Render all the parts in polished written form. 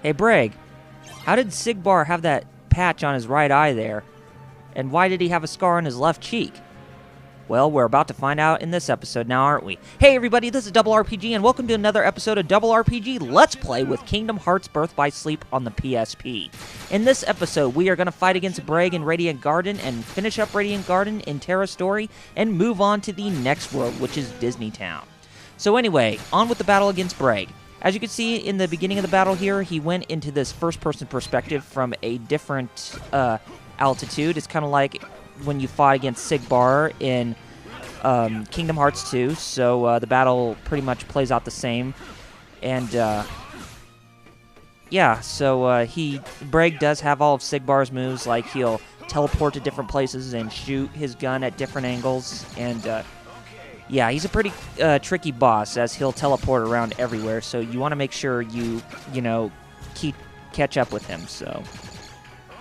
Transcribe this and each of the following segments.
Hey, Braig, how did Sigbar have that patch on his right eye there? And why did he have a scar on his left cheek? Well, we're about to find out in this episode now, aren't we? Hey everybody, this is Double RPG, and welcome to another episode of Double RPG Let's Play with Kingdom Hearts Birth by Sleep on the PSP. In this episode, we are going to fight against Braig in Radiant Garden, and finish up Radiant Garden in Terra story, and move on to the next world, which is Disney Town. So anyway, on with the battle against Braig. As you can see in the beginning of the battle here, he went into this first-person perspective from a different altitude. It's kind of like when you fought against Sigbar in Kingdom Hearts 2, so the battle pretty much plays out the same. And yeah, so Braig does have all of Sigbar's moves, like he'll teleport to different places and shoot his gun at different angles, and yeah, he's a pretty tricky boss, as he'll teleport around everywhere, so you want to make sure you catch up with him, so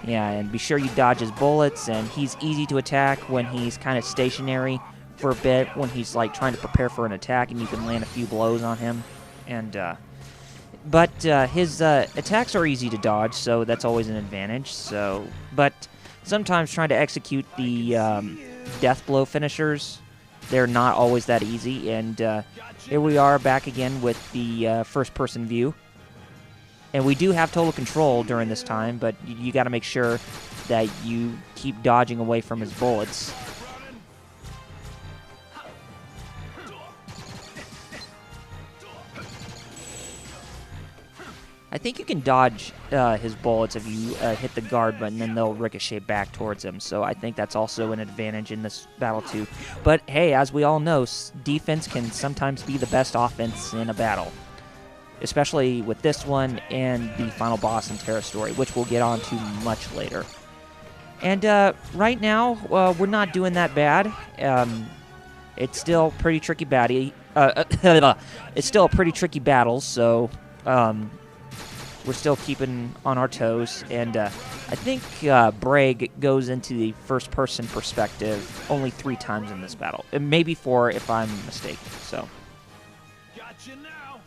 yeah, and be sure you dodge his bullets, and he's easy to attack when he's kind of stationary for a bit, when he's like trying to prepare for an attack, and you can land a few blows on him. And but his attacks are easy to dodge, so that's always an advantage. So, but sometimes trying to execute the death blow finishers, they're not always that easy. And here we are back again with the first-person view. And we do have total control during this time, but you got to make sure that you keep dodging away from his bullets. I think you can dodge his bullets if you hit the guard button, then they'll ricochet back towards him. So I think that's also an advantage in this battle too. But hey, as we all know, defense can sometimes be the best offense in a battle, especially with this one and the final boss in Terra story, which we'll get on to much later. And right now, we're not doing that bad. It's still pretty tricky it's still a pretty tricky battle, so we're still keeping on our toes. And I think Braig goes into the first-person perspective only 3 times in this battle. Maybe 4 if I'm mistaken, so. Gotcha now.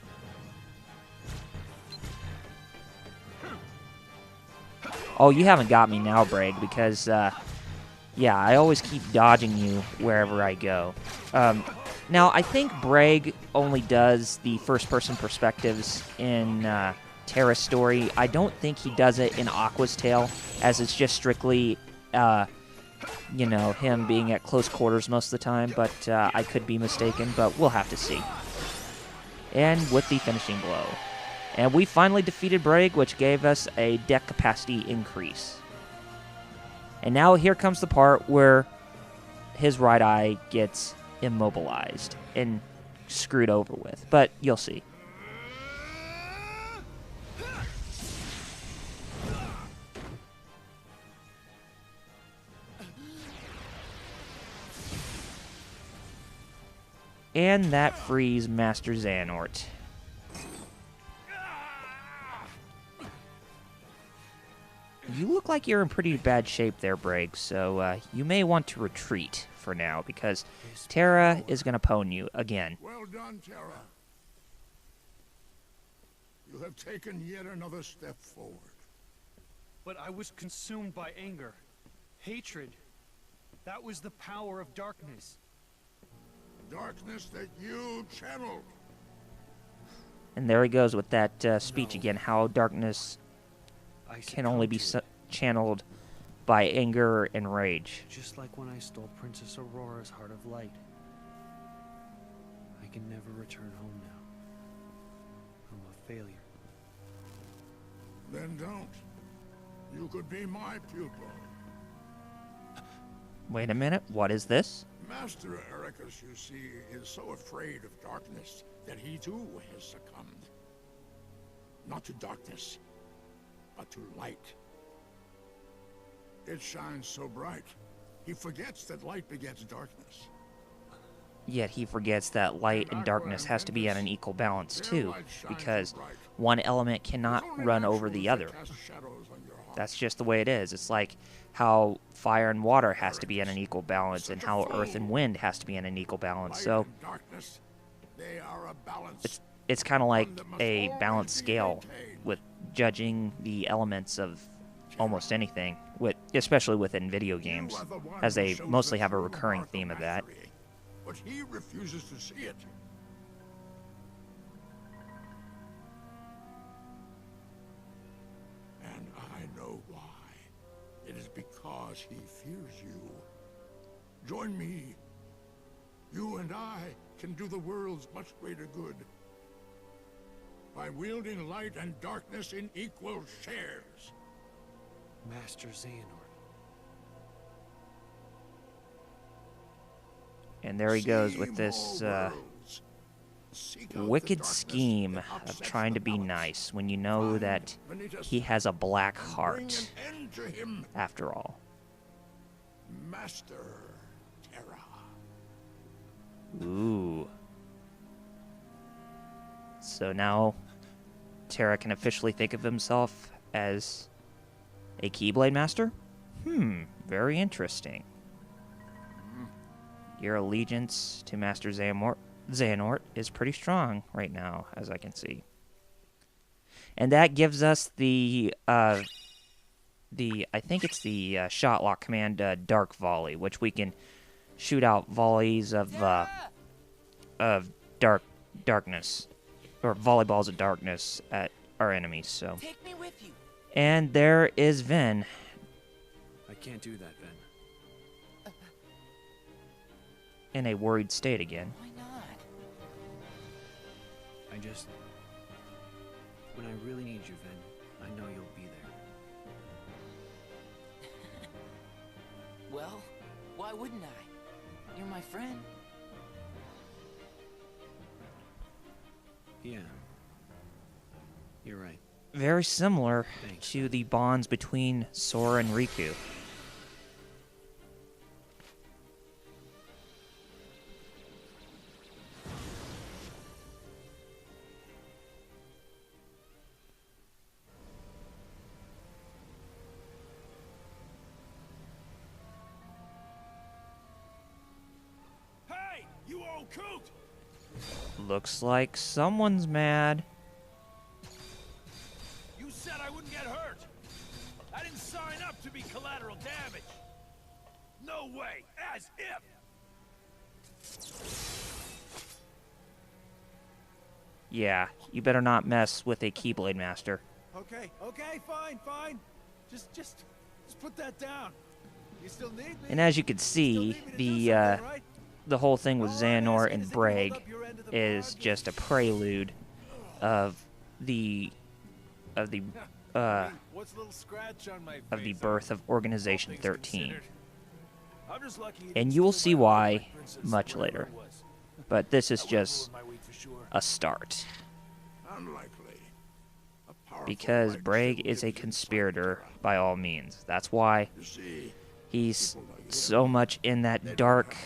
Oh, you haven't got me now, Braig, because, yeah, I always keep dodging you wherever I go. Now, I think Braig only does the first-person perspectives in Terra's story. I don't think he does it in Aqua's Tale, as it's just strictly, him being at close quarters most of the time, but I could be mistaken, but we'll have to see. And with the finishing blow. And we finally defeated Braig, which gave us a deck capacity increase. And now here comes the part where his right eye gets immobilized and screwed over with. But you'll see. And that frees Master Xehanort. You look like you're in pretty bad shape there, Braig, so you may want to retreat for now, because Terra is going to pwn you again. Well done, Terra. You have taken yet another step forward. But I was consumed by anger, hatred. That was the power of darkness. Darkness that you channeled. And there he goes with that speech again, how darkness can only be channeled by anger and rage. Just like when I stole Princess Aurora's Heart of Light. I can never return home now. I'm a failure. Then don't. You could be my pupil. Wait a minute, what is this? Master Ericus, you see, is so afraid of darkness that he too has succumbed. Not to darkness, but to light. It shines so bright, he forgets that light begets darkness. Yet he forgets that light and darkness has to be at an equal balance too, because one element cannot run over the other. That's just the way it is. It's like how fire and water has to be at an equal balance, and how earth and wind has to be at an equal balance. So it's kind of like a balanced scale with judging the elements of almost anything, especially within video games, as they mostly have a recurring theme of that. But he refuses to see it. And I know why. It is because he fears you. Join me. You and I can do the world's much greater good by wielding light and darkness in equal shares. Master Xehanort. And there he goes with this wicked scheme of trying to be nice when you know that he has a black heart, after all. Master Terra. Ooh. So now Terra can officially think of himself as a Keyblade Master? Very interesting. Your allegiance to Master Xehanort is pretty strong right now, as I can see. And that gives us the I think it's the shot lock command, Dark Volley, which we can shoot out volleys of darkness, or volleyballs of darkness at our enemies. So. Take me with you. And there is Ven. I can't do that, Ven. In a worried state again. Why not? When I really need you, Ven, I know you'll be there. Well, why wouldn't I? You're my friend. Yeah. You're right. Very similar Thanks. to the bonds between Sora and Riku. Hey, you old coot! Looks like someone's mad. You said I wouldn't get hurt. I didn't sign up to be collateral damage. No way, as if. Yeah, you better not mess with a Keyblade Master. Okay, fine. Just put that down. You still need me? And as you can see, the whole thing with Xehanort and Braig is just a prelude of the birth of Organization 13. And you will see why much later. But this is just a start. Unlikely. Because Braig is a conspirator by all means. That's why he's so much in that dark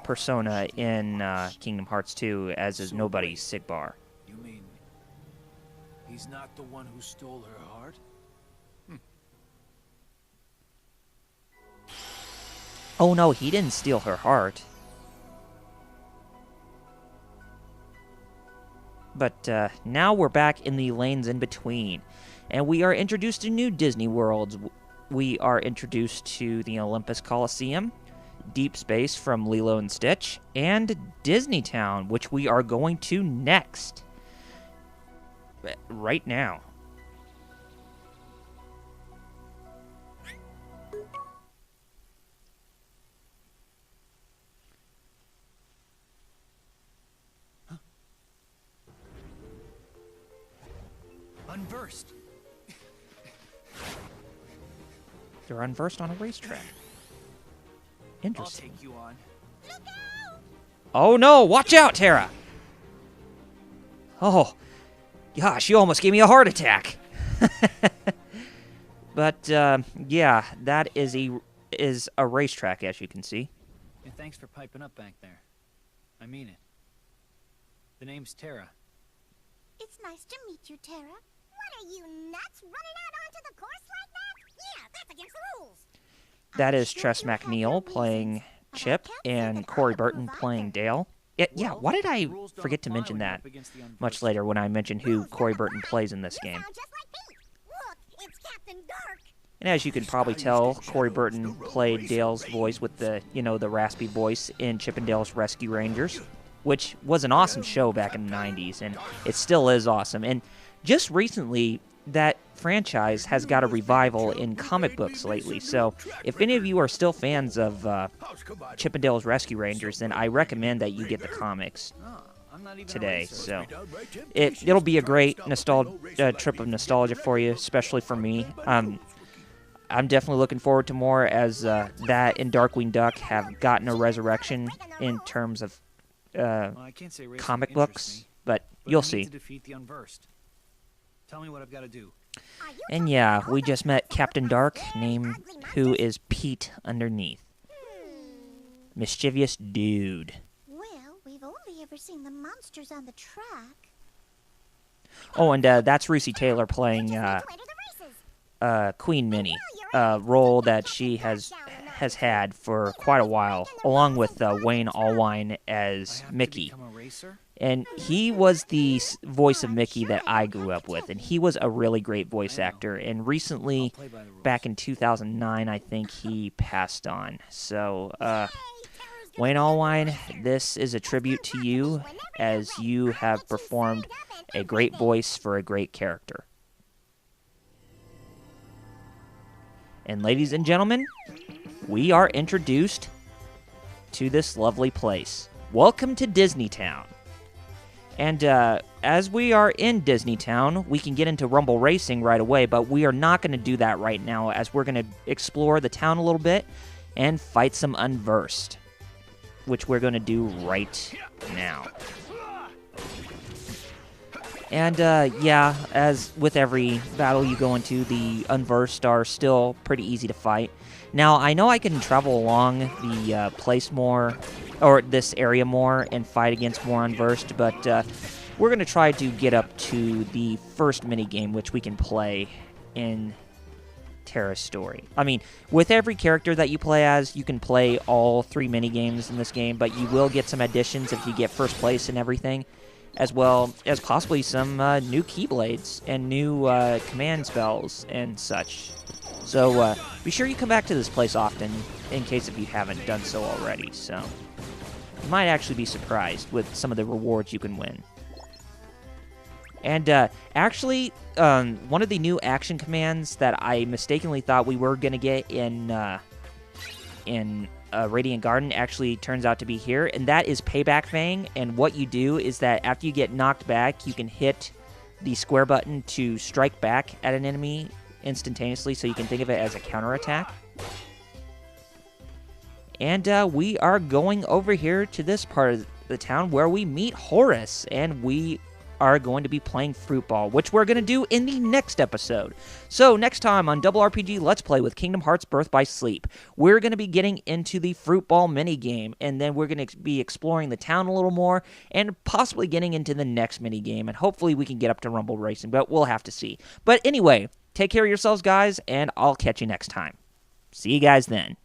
persona in Kingdom Hearts 2, as is Nobody Sigbar. You mean he's not the one who stole her heart? Oh no, he didn't steal her heart. But now we're back in the lanes in between, and we are introduced to new Disney worlds. We are introduced to the Olympus Coliseum, Deep Space from Lilo and Stitch, and Disney Town, which we are going to next. Right now. Unversed. They're unversed on a racetrack. I'll Interesting. take you on. Oh no, watch out, Terra! Oh, gosh, you almost gave me a heart attack. But, yeah, that is a racetrack, as you can see. And thanks for piping up back there. I mean it. The name's Terra. It's nice to meet you, Terra. What are you, nuts? Running out onto the course like that? Yeah, that's against the rules. That is Tress MacNeil playing Chip and Corey Burton playing Dale. Yeah, why did I forget to mention that much later when I mentioned who Corey Burton plays in this game? it's Captain Dark. And as you can probably tell, Corey Burton played Dale's voice with the, the raspy voice in Chip and Dale's Rescue Rangers, which was an awesome show back in the 90s, and it still is awesome. And just recently, that franchise has got a revival in comic books lately. So if any of you are still fans of Chip and Dale's Rescue Rangers, then I recommend that you get the comics today. So it'll be a great trip of nostalgia for you, especially for me. I'm definitely looking forward to more, as that and Darkwing Duck have gotten a resurrection in terms of comic books, but you'll see. Tell me what I've got to do. And yeah, we just met Captain Dark, who is Pete underneath. Mischievous dude. Well, we've only ever seen the monsters on the track. Oh, and that's Russi Taylor playing Queen Minnie, a role that she has had for quite a while, along with Wayne Allwine as Mickey. And he was the voice of Mickey that I grew up with, and he was a really great voice actor. And recently, back in 2009, I think he passed on. So, Wayne Allwine, this is a tribute to you, as you have performed a great voice for a great character. And ladies and gentlemen, we are introduced to this lovely place. Welcome to Disneytown. And as we are in Disneytown, we can get into Rumble Racing right away, but we are not going to do that right now, as we're going to explore the town a little bit and fight some Unversed, which we're going to do right now. And yeah, as with every battle you go into, the Unversed are still pretty easy to fight. Now, I know I can travel along the place more, or this area more, and fight against more Unversed, but we're going to try to get up to the first minigame, which we can play in Terra's story. I mean, with every character that you play as, you can play all 3 minigames in this game, but you will get some additions if you get first place and everything, as well as possibly some new Keyblades and new command spells and such. So be sure you come back to this place often, in case if you haven't done so already. So you might actually be surprised with some of the rewards you can win. And actually, one of the new action commands that I mistakenly thought we were going to get in Radiant Garden actually turns out to be here, and that is Payback Fang. And what you do is that after you get knocked back, you can hit the square button to strike back at an enemy instantaneously, so you can think of it as a counterattack. And we are going over here to this part of the town where we meet Horace, and we are going to be playing Fruit Ball, which we're going to do in the next episode. So next time on Double RPG Let's Play with Kingdom Hearts Birth by Sleep, we're going to be getting into the Fruit Ball minigame, and then we're going to be exploring the town a little more, and possibly getting into the next minigame, and hopefully we can get up to Rumble Racing, but we'll have to see. But anyway, take care of yourselves, guys, and I'll catch you next time. See you guys then.